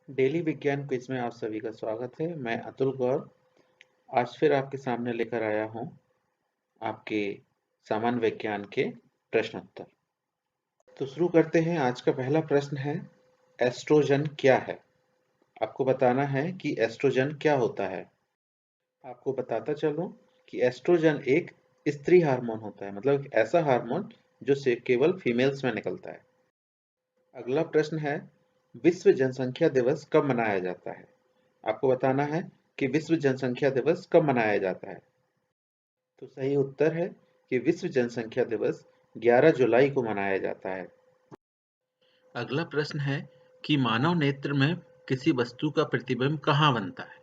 Daily विज्ञान quiz में आप सभी का स्वागत है। मैं अतुल गौर आज फिर आपके सामने लेकर आया हूं आपके सामान्य विज्ञान के प्रश्न उत्तर। तो शुरू करते हैं। आज का पहला प्रश्न है, एस्ट्रोजन क्या है? आपको बताना है कि एस्ट्रोजन क्या होता है। आपको बताता चलूं कि एस्ट्रोजन एक स्त्री हार्मोन होता है, मतलब एक ऐसा हार्मोन जो से केवल फीमेल्स में निकलता है। अगला प्रश्न है, विश्व जनसंख्या दिवस कब मनाया जाता है? आपको बताना है कि विश्व जनसंख्या दिवस कब मनाया जाता है। तो सही उत्तर है कि विश्व जनसंख्या दिवस 11 जुलाई को मनाया जाता है। अगला प्रश्न है कि मानव नेत्र में किसी वस्तु का प्रतिबिंब कहाँ बनता है?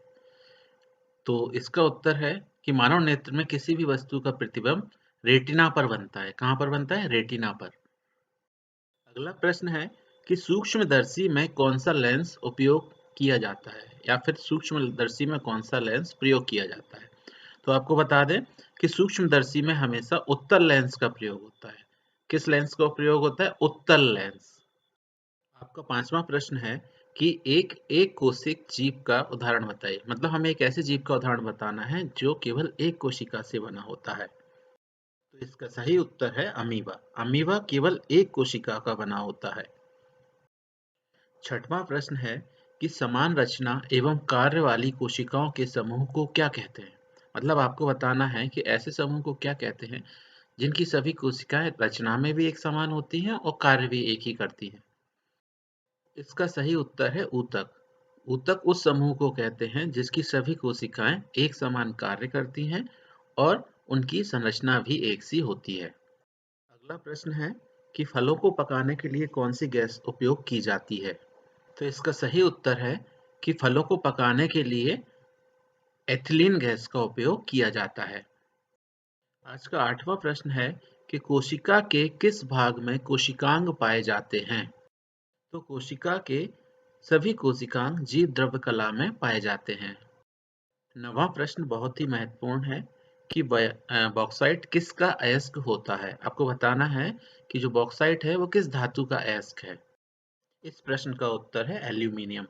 तो इसका उत्तर है कि मानव नेत्र में किसी भी वस्तु का प्रतिबिंब रेटिना पर बनता है। कहाँ पर बनता है? रेटिना पर। अगला प्रश्न है कि सूक्ष्मदर्शी में कौन सा लेंस उपयोग किया जाता है, या फिर सूक्ष्मदर्शी में कौन सा लेंस प्रयोग किया जाता है। तो आपको बता दें कि सूक्ष्मदर्शी में हमेशा उत्तल लेंस का प्रयोग होता है। किस लेंस का प्रयोग होता है? उत्तल लेंस। आपका पांचवा प्रश्न है कि एक कोशिक जीव का उदाहरण बताइए। मतलब हमें एक ऐसे जीव का उदाहरण बताना है जो केवल एक कोशिका से बना होता है। तो इसका सही उत्तर है अमीबा। अमीबा केवल एक कोशिका का बना होता है। छठवां प्रश्न है कि समान रचना एवं कार्य वाली कोशिकाओं के समूह को क्या कहते हैं? मतलब आपको बताना है कि ऐसे समूह को क्या कहते हैं जिनकी सभी कोशिकाएं रचना में भी एक समान होती हैं और कार्य भी एक ही करती हैं। इसका सही उत्तर है ऊतक। ऊतक उस समूह को कहते हैं जिसकी सभी कोशिकाएं एक समान कार्य करती हैं और उनकी संरचना भी एक सी होती है। अगला प्रश्न है कि फलों को पकाने के लिए कौन सी गैस उपयोग की जाती है? तो इसका सही उत्तर है कि फलों को पकाने के लिए एथिलीन गैस का उपयोग किया जाता है। आज का आठवां प्रश्न है कि कोशिका के किस भाग में कोशिकांग पाए जाते हैं? तो कोशिका के सभी कोशिकांग जीव द्रव्य कला में पाए जाते हैं। नवां प्रश्न बहुत ही महत्वपूर्ण है कि बॉक्साइट किसका अयस्क होता है? आपको बताना है कि जो बॉक्साइट है वो किस धातु का अयस्क है। इस प्रश्न का उत्तर है एल्यूमिनियम।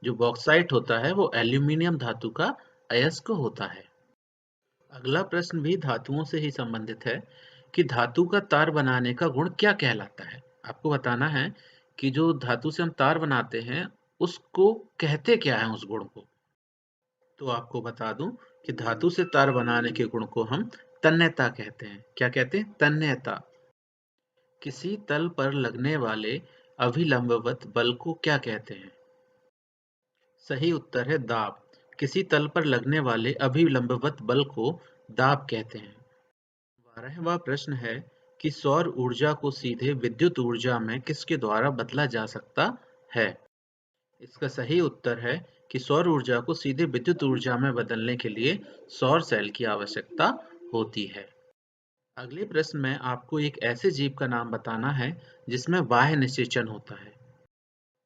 जो बॉक्साइट होता है वो एल्यूमिनियम धातु का अयस्क होता है। अगला प्रश्न भी धातुओं से ही संबंधित है कि धातु का तार बनाने का गुण क्या कहलाता है? आपको बताना है कि जो धातु से हम तार बनाते हैं उसको कहते क्या है उस गुण को। तो आपको बता दूं कि धातु से तार बनाने के गुण को हम तन्यता कहते हैं। क्या कहते हैं? तन्यता। किसी तल पर लगने वाले अभिलंबवत बल को क्या कहते हैं? सही उत्तर है दाब। किसी तल पर लगने वाले अभिलंबवत बल को दाब कहते हैं। 12वां प्रश्न है कि सौर ऊर्जा को सीधे विद्युत ऊर्जा में किसके द्वारा बदला जा सकता है? इसका सही उत्तर है कि सौर ऊर्जा को सीधे विद्युत ऊर्जा में बदलने के लिए सौर सेल की आवश्यकता होती है। अगले प्रश्न में आपको एक ऐसे जीव का नाम बताना है जिसमें बाह्य निषेचन होता है।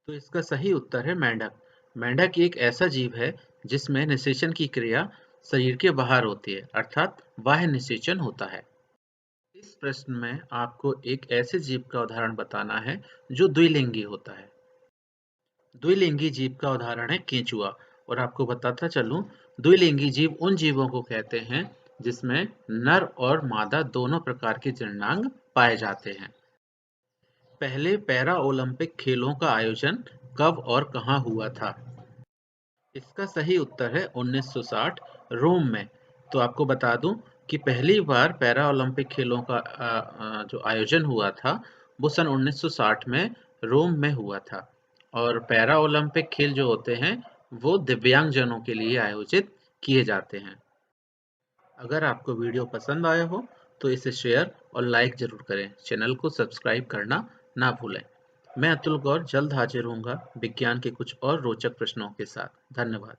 तो इसका सही उत्तर है मेंढक। मेंढक एक ऐसा जीव है जिसमें निषेचन की क्रिया शरीर के बाहर होती है, अर्थात बाह्य निषेचन होता है। इस प्रश्न में आपको एक ऐसे जीव का उदाहरण बताना है जो द्विलिंगी होता है। द्विलिंगी जीव का उदाहरण है केंचुआ। और आपको बताता चलूं, द्विलिंगी जीव उन जीवों को कहते हैं जिसमें नर और मादा दोनों प्रकार के जननांग पाए जाते हैं। पहले पैरा ओलंपिक खेलों का आयोजन कब और कहां हुआ था? इसका सही उत्तर है 1960 रोम में। तो आपको बता दूं कि पहली बार पैरा ओलंपिक खेलों का जो आयोजन हुआ था वो सन 1960 में रोम में हुआ था। और पैरा ओलंपिक खेल जो होते हैं वो दिव्यांग जनों के लिए आयोजित किए जाते हैं। अगर आपको वीडियो पसंद आया हो तो इसे शेयर और लाइक जरूर करें। चैनल को सब्सक्राइब करना ना भूलें। मैं अतुल गौर जल्द हाजिर होऊंगा विज्ञान के कुछ और रोचक प्रश्नों के साथ। धन्यवाद।